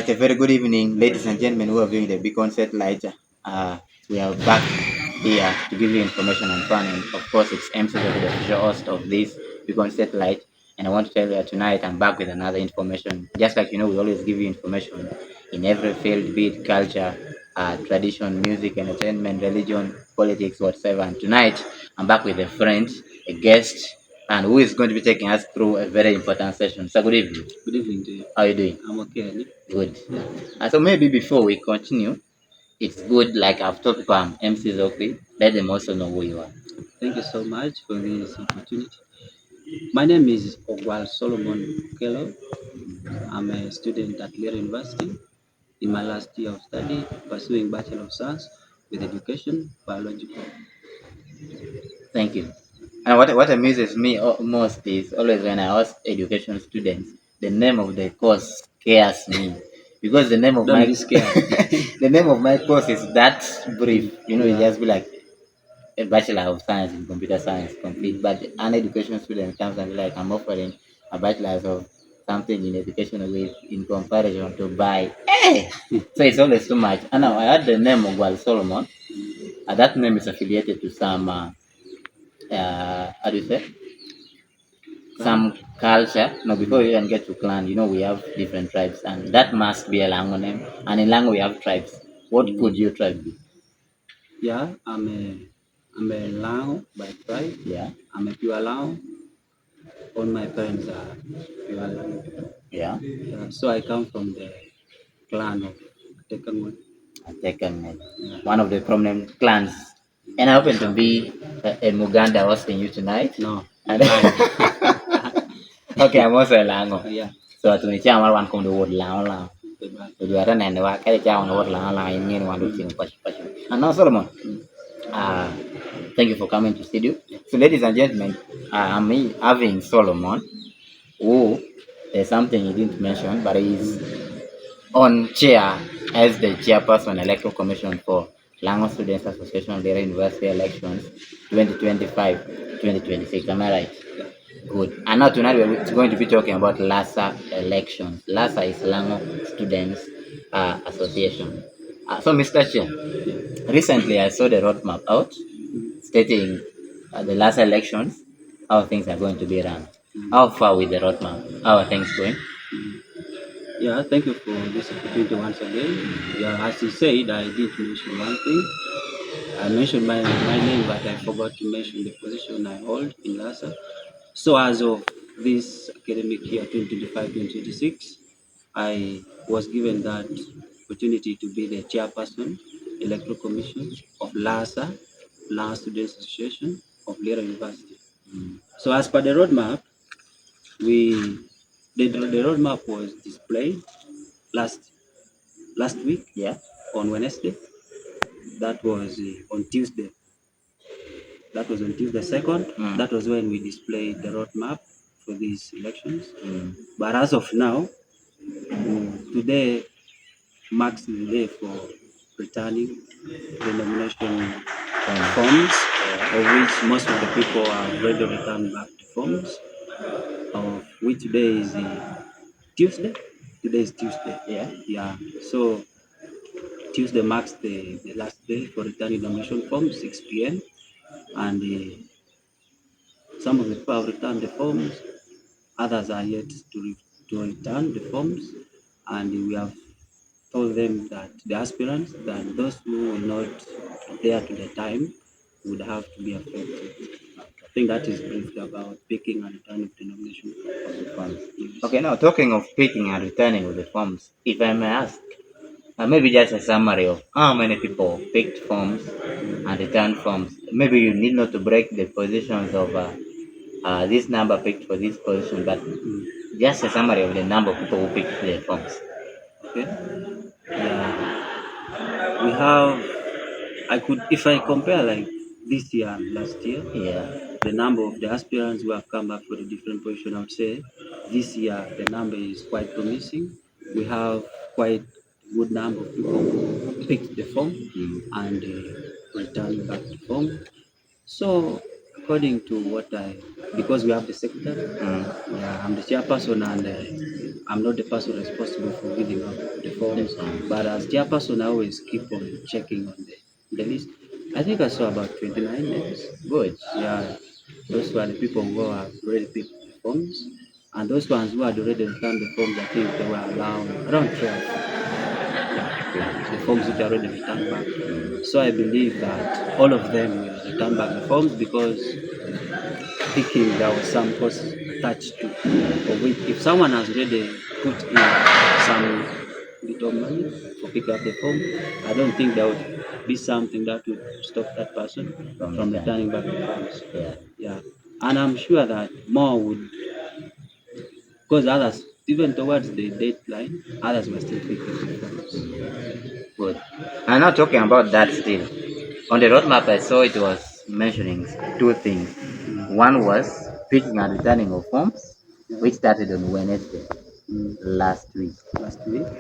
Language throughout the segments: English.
right, a very good evening, ladies and gentlemen who are viewing the Beacon Satellite. We are back here to give you information and fun. And of course, it's MC, the official host of this Beacon Satellite. And I want to tell you tonight I'm back with another information. Just like you know, we always give you information in every field, be it culture, tradition, music, entertainment, religion, politics, whatsoever. And tonight I'm back with a friend, a guest, and who is going to be taking us through a very important session. So good evening. Good evening to you. How are you doing? I'm okay. And you? Good. So maybe before we continue, it's good, like I've told people I'm MC Zokri, let them also know who you are. Thank you so much for this opportunity. My name is Ogwal Solomon Kelo. I'm a student at Lira University in my last year of study, pursuing Bachelor of Science with Education Biological. Thank you. And what amuses me most is always when I ask education students, the name of the course scares me because the name of Don't my be scared. the name of my course is that brief. You know, it Yeah. just be like a Bachelor of Science in Computer Science complete, but an education student comes and be like, I'm offering a bachelor's of something in education with in comparison to buy. Hey! So it's always too much. And now I had the name of Wal Solomon. That name is affiliated to some, how do you say? Some culture. No, before we even get to clan, you know, we have different tribes, and that must be a Lango name. And in Lango, we have tribes. What could your tribe be? Yeah, I'm a Lao by tribe. Yeah, I'm a pure Lao. All my parents are pure Lao. yeah. Yeah, so I come from the clan of Tekangon. Taken Yeah. one of the prominent clans. And I happen to be a Muganda hosting you tonight. No, And okay, I'm also a Lango. yeah. So to me, I'm one come the word Lao Lao. Goodbye. To do and the work, I tell word Lao Lao in mean one thing. And now Solomon, uh, thank you for coming to studio. So ladies and gentlemen, I'm having Solomon, who there's something he didn't mention, but he's on chair as the chairperson electoral commission for Lango Students Association Lira University elections 2025-2026. Am I right? Good. And now tonight we're going to be talking about LASA elections. LASA is Lango Students Association. So Mr. Chair, recently I saw the roadmap out stating the LASA elections, how things are going to be run. How far with the roadmap? How are things going? Yeah, thank you for this opportunity once again. Yeah, as you said, I did mention one thing. I mentioned my name, but I forgot to mention the position I hold in LASA. So as of this academic year 2025-2026, I was given that opportunity to be the chairperson, electoral commission of LASA, Lango Students Association of Lira University. So as per the roadmap, we the roadmap was displayed last last week Yeah. on Wednesday. That was on Tuesday. That was on Tuesday 2nd. Mm. That was when we displayed the roadmap for these elections. Mm. But as of now, today marks the day for returning the nomination forms, of which most of the people have already returned back the forms. Of which today is Tuesday. Today is Tuesday. Yeah. Yeah. So Tuesday marks the last day for returning nomination forms, 6 p.m. And some of the people have returned the forms, others are yet to return the forms, and we have told them that the aspirants, that those who will not adhere to the time would have to be affected. I think that is briefly about picking and returning the nomination Of the forms. Yes. Okay, now talking of picking and returning of the forms, if I may ask, maybe just a summary of how many people picked forms and returned forms. Maybe you need not to break the positions of this number picked for this position, but just a summary of the number of people who picked the forms. Okay. Yeah. We have, I could, if I compare like this year and last year, Yeah. the number of the aspirants who have come back for the different position, I would say this year the number is quite promising. We have quite good number of people who picked the form and returned back the form. So according to what I, because we have the secretary, Mm. yeah, I'm the chairperson, and I'm not the person responsible for filling up the forms, forms. but as chairperson, I always keep on checking on the list. I think I saw about 29 names. Good. Yeah, those were the people who have already picked the forms, and those ones who had already returned the forms, I think they were around 12. Yeah, the forms which are already returned back. So I believe that all of them will return back the forms because thinking there was some cost attached to, of which if someone has already put in some little money for picking up the form, I don't think there would be something that would stop that person from returning back the forms. Yeah. Yeah, and I'm sure that more would, because others, even towards the deadline, others were still picking the forms. Good. I'm not talking about that still. On the roadmap, I saw it was mentioning two things. One was picking and returning of forms, which started on Wednesday last week.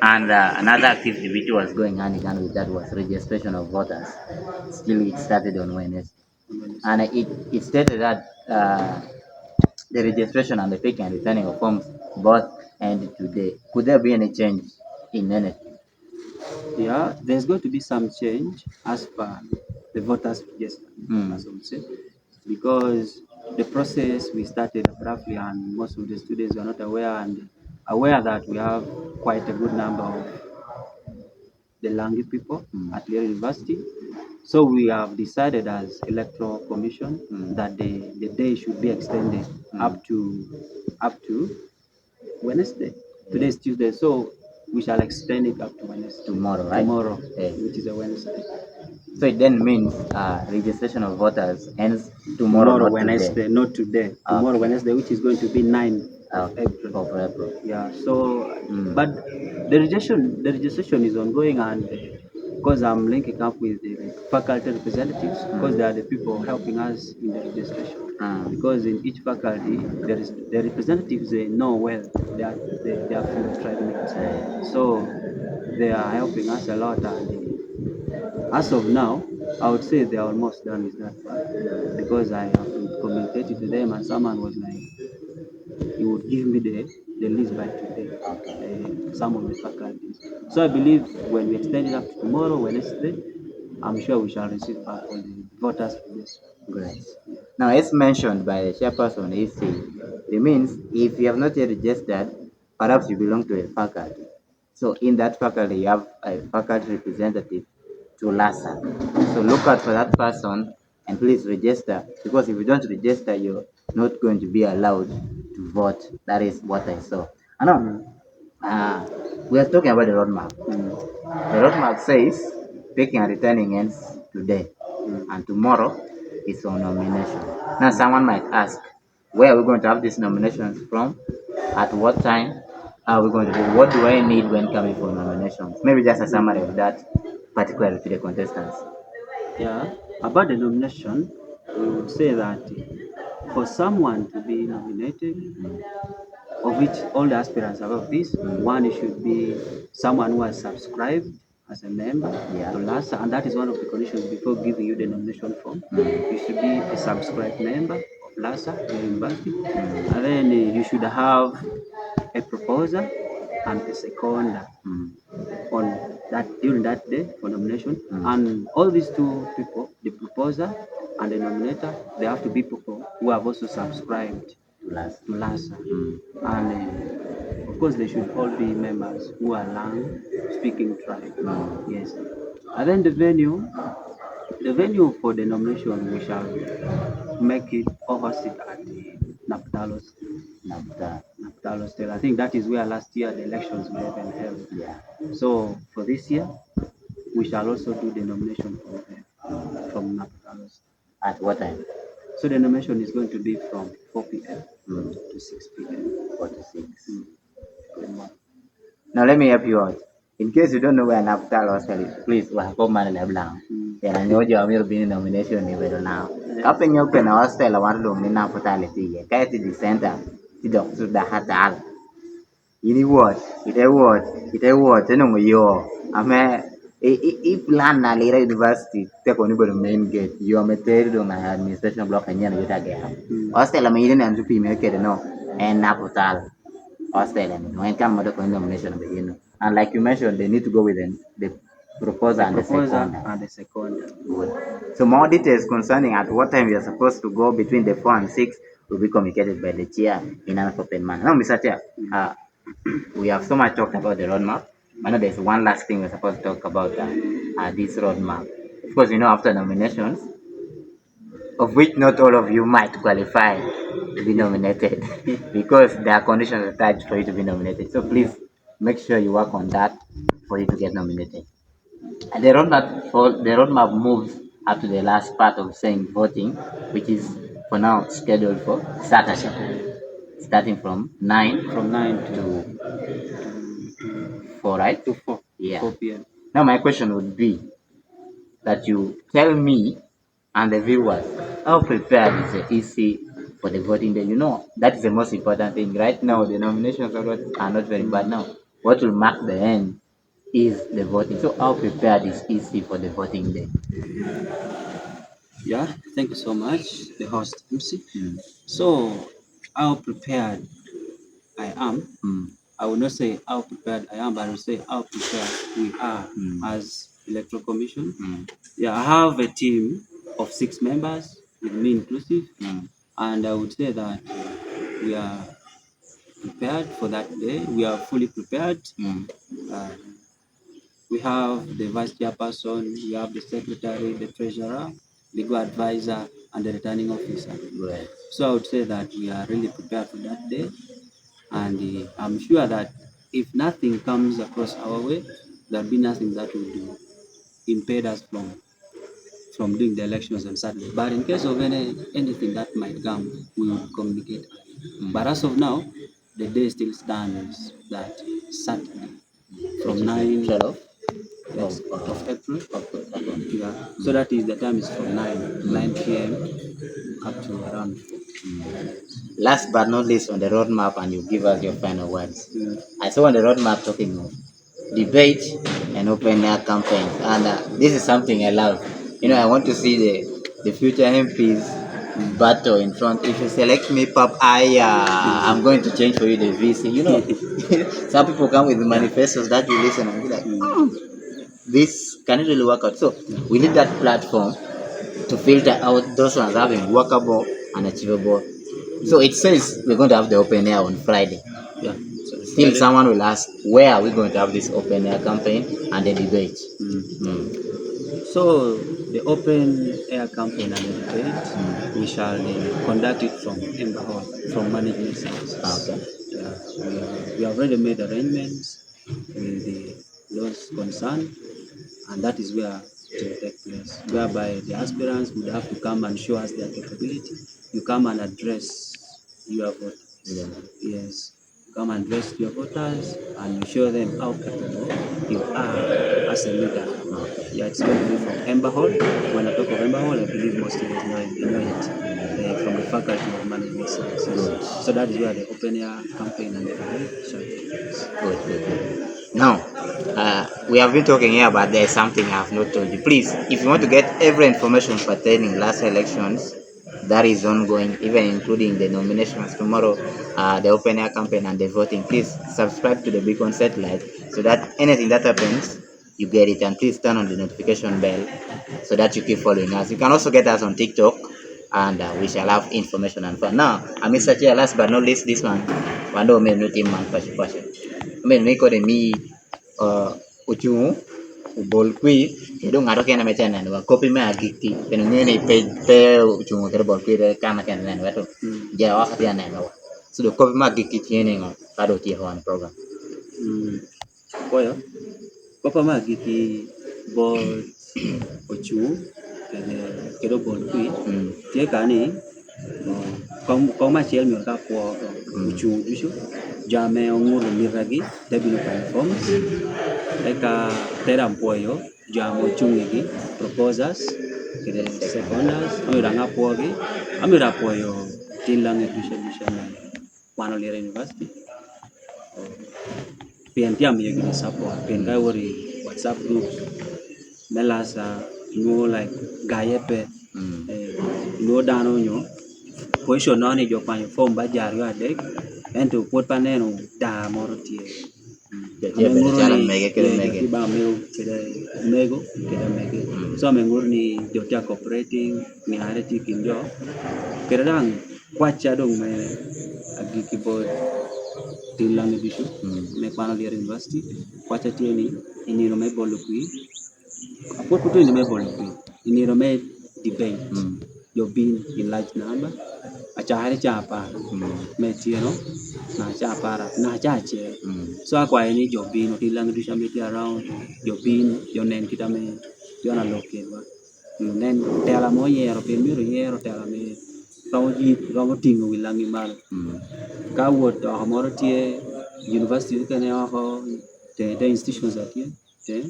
And another activity which was going hand in hand with that was registration of voters. Still, it started on Wednesday. And it stated that the registration and the picking and returning of forms both end today. Could there be any change in anything? Yeah, there's going to be some change as per the voters register, as I would say, because the process we started abruptly, and most of the students are not aware that we have quite a good number of the language people at Lira University. So we have decided as electoral commission that the day should be extended up to Wednesday. Today is Tuesday, so we shall extend it up to Wednesday. Tomorrow, right? Tomorrow, Yeah. which is a Wednesday. So it then means registration of voters ends tomorrow, Tomorrow, not Wednesday, today. not today. Tomorrow, Okay. Wednesday, which is going to be 9 of Okay. April. Of April. Yeah. So, but the registration is ongoing, and because I'm linking up with the faculty representatives, because they are the people helping us in the registration. Because in each faculty, there is the representatives, they know well their field tribe needs. So they are helping us a lot, and as of now, I would say they are almost done with that part because I have been communicating to them, and someone was like, he would give me the list by today, some of the faculties. So I believe when we extend it up to tomorrow, Wednesday, I'm sure we shall receive back all the voters for this. Great. Now, as mentioned by the chairperson, AC, it means if you have not yet registered, perhaps you belong to a faculty. So in that faculty, you have a faculty representative to LASA. So look out for that person and please register, because if you don't register, you're not going to be allowed to vote. That is what I saw. I know. We are talking about the roadmap. The roadmap says picking and returning ends today, and tomorrow is for nomination. Now, someone might ask, where are we going to have these nominations from? At what time are we going to do? What do I need when coming for nominations? Maybe just a summary of that, particularly to the contestants. Yeah, about the nomination, we would say that for someone to be nominated, of which all the aspirants above this, one should be someone who has subscribed as a member to LASA, and that is one of the conditions before giving you the nomination form. You should be a subscribed member of LASA, the university, and then you should have a proposer and a seconder on that during that day for nomination. And all these two people, the proposer and the nominator, they have to be people who have also subscribed to LASA. And of course, they should all be members who are Lang speaking tribe. Yes. And then the venue for the nomination, we shall make it or host it at the Naptalos. Naptalos Hotel. I think that is where last year the elections were even held. Yeah. So for this year, we shall also do the nomination from Naptalos. At what time? So the nomination is going to be from 4 p.m. to 6 p.m. 4 to 6. Good morning. Now let me help you out. In case you don't know where Naputal Hostel is, please come and Leblanc. And I know you have been nomination even now. Kaping yung pina hostel one room ni Naputal itiye. Kaya ti the center ti dok su da hatal. Ini what? Ite what? Ano mo yo? Ame if land na Lira University te ko ni bado main gate yo me teri do na administration block kanya na yuta gaya. Hostel la main na nzu pi me kede no. And Naputal. hostel and when come to nomination begin. And like you mentioned, they need to go with the proposer The and the proposer seconder. and the second. Good. So more details concerning at what time we are supposed to go between the 4 and 6 will be communicated by the chair in an open manner. Now, Mr. Chair, we have so much talked about the roadmap. I know there's one last thing we're supposed to talk about this roadmap. Of course, after nominations, of which not all of you might qualify to be nominated because there are conditions attached for you to be nominated. So please make sure you work on that for you to get nominated. And the roadmap moves up to the last part of saying voting, which is for now scheduled for Saturday, Saturday starting from 9 from 9 to to 4, right? 4, Yeah. 4 p.m. Now my question would be that you tell me and the viewers how prepared is the EC for the voting day. That is the most important thing. Right now, the nominations are not very bad now. What will mark the end is the voting. So how prepared is EC for the voting day? Yeah, thank you so much, the host MC. Mm. So, how prepared I am. Mm. I will not say how prepared I am, but I will say how prepared we are Mm. as Electoral Commission. Mm. Yeah, I have a team of 6 members, with me inclusive, Mm. and I would say that we are prepared for that day. We are fully prepared. Mm. Uh, we have the vice chairperson, we have the secretary, the treasurer, legal advisor, and the returning officer. Right. So I would say that we are really prepared for that day, and I'm sure that if nothing comes across our way, there'll be nothing that will impede us from doing the elections on Saturday. But in case of anything that might come, we will communicate. Mm. But as of now, the day still stands that Saturday Which from is the 9, 12th yes, of April. of Yeah. So that is the time is from 9 p.m. up to around 4. Last but not least on the roadmap, and you give us your final words. Mm. I saw on the roadmap talking of debate and open air campaigns, and this is something I love. I want to see the future MPs battle in front. If you select me, Pop, I'm going to change for you the VC. Some people come with Yeah. manifestos that you listen and be like, Mm. this can it really work out? So we need that platform to filter out those ones having workable and achievable. So it says we're going to have the open air on Friday. Yeah. So Still, Friday. someone will ask, where are we going to have this open air campaign and the debate? Mm. Mm. So the open air campaign and the debate, we shall conduct it from Ember Hall, from management services. Okay. Yeah, we have already made arrangements with those concerned, and that is where it will take place, whereby the aspirants would have to come and show us their capability. You come and address your voters. Yeah. Yes, you come and address your voters and you show them how capable you are as a leader. Yeah, it's going to be from Ember Hall. When I talk of Ember Hall, I believe most students know it from the faculty of management sciences. So that is where the open air campaign and the debate shall take place. Good, good, good. Now, we have been talking here, but there's something I have not told you. Please, if you want to get every information pertaining last elections, that is ongoing, even including the nominations tomorrow, the open air campaign and the voting, please subscribe to the Beacon Satellite so that anything that happens, you get it. And please turn on the notification bell so that you keep following us. You can also get us on TikTok, and we shall have information and fun. Now, Mr. Chair, last but not least, this one, Wando me no team man passion passion. Me ko de mi uchu ubol kui kedo ngado kena mecha nan wa copy me agiki pero ngene pe uchu ngero bol kui de kana kena nan wato ja wa khati nan wa so the copy me agiki tiene ngo kado ti ho an program. Koyo, papa magiki bol ochu kedo bol kui tie kani kong ma chiel mi ka po ochu dusu jame ongur miragi debino kan forms eka teram poyo jamo chungigi proposers kede seconders amira ngapogi amira poyo tinlang education Wano Lira University pien tiam ye gini support pien kai wori WhatsApp group LASA no like gayepe no dano nyo position no ni jo kwanyo form ba jar yo adek ento pod paneno da moro tie. Jadi Ame beda nguru jalan ni mege kere ye mege. joti ba mego kede mego kede mege. So ame nguru ni joti cooperating ni are ti kinjo. Kede dang kwacha dong me agi keyboard tilang bishu me pano Lira University kwacha tie ni iniro me bolo kui. Apot puto ni me bolo kui. Iniro me debate. You've been in large number. Achare chapa me tieno na chapara na chache. So akwa ni jobin tilang du shamiti around jobin yonen kita me yona lokelwa. Yonen tela mo yero pe miro yero tela me romo tingo wilangi mal. Ka wot amoro tie university kene ho the institutions atie te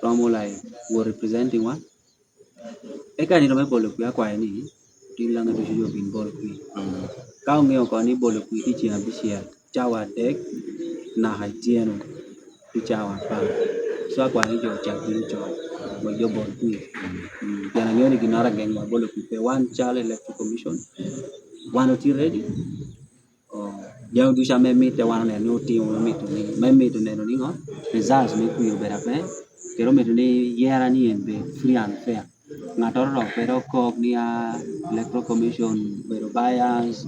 romo like were representing one. Eka ni me bolo kwa kwa ni tilang du jobin bolo kui. Kau ngeo ko ni bolo kui ichi ambisia chawa dek na haitieno chawa pa so akwa ni jo chapin cho mo jo bolo kui yana ngeo ni ginara geng ma bolo kui pe one child electoral commission one oti ready yang du sha me meet one ne no ti mo meet ne no ni ngo results me kui bera pe pero me ni yera ni embe free and fair ngatoro pero ko ni electoral commission pero bias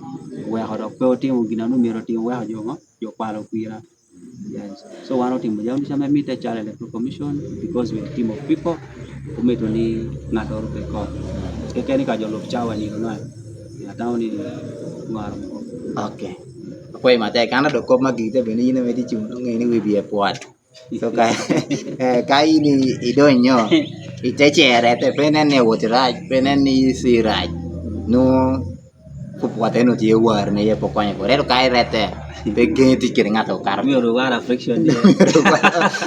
we ho ko ti mo ginanu miro ti we ho jo palo kuira. Yes. So one of them, we only meet a child electoral commission because we're a team of people who meet only not all the court. Kekeni ka jolo chawa ni no. Ya down ni mar. Okay. Apa yang mata karena dokop magi kita bini ini mesti cuma ini wibi puat. So kai ini idonyo. Ite chere te penen ne wotiraj, penen ni siraj. No pupuate no tie war ne ye pokoknya korero kai rete. Pegeng ti kiri ngato kar. Mi oro wara friction dia.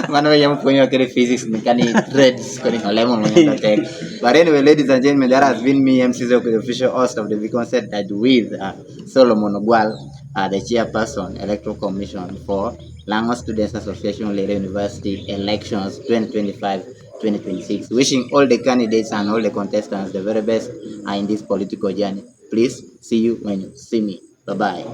Mano yang punya kiri physics ni kan ni threads kan ni lemon punya tek. But anyway, ladies and gentlemen, there has been me, MC Zoko, the official host of the Big Concert, that with Solomon Ogwal, the chairperson, Electoral Commission for Lango Students Association, Lira University elections 2025-2026. Wishing all the candidates and all the contestants the very best in this political journey. Please see you when you see me. Bye bye.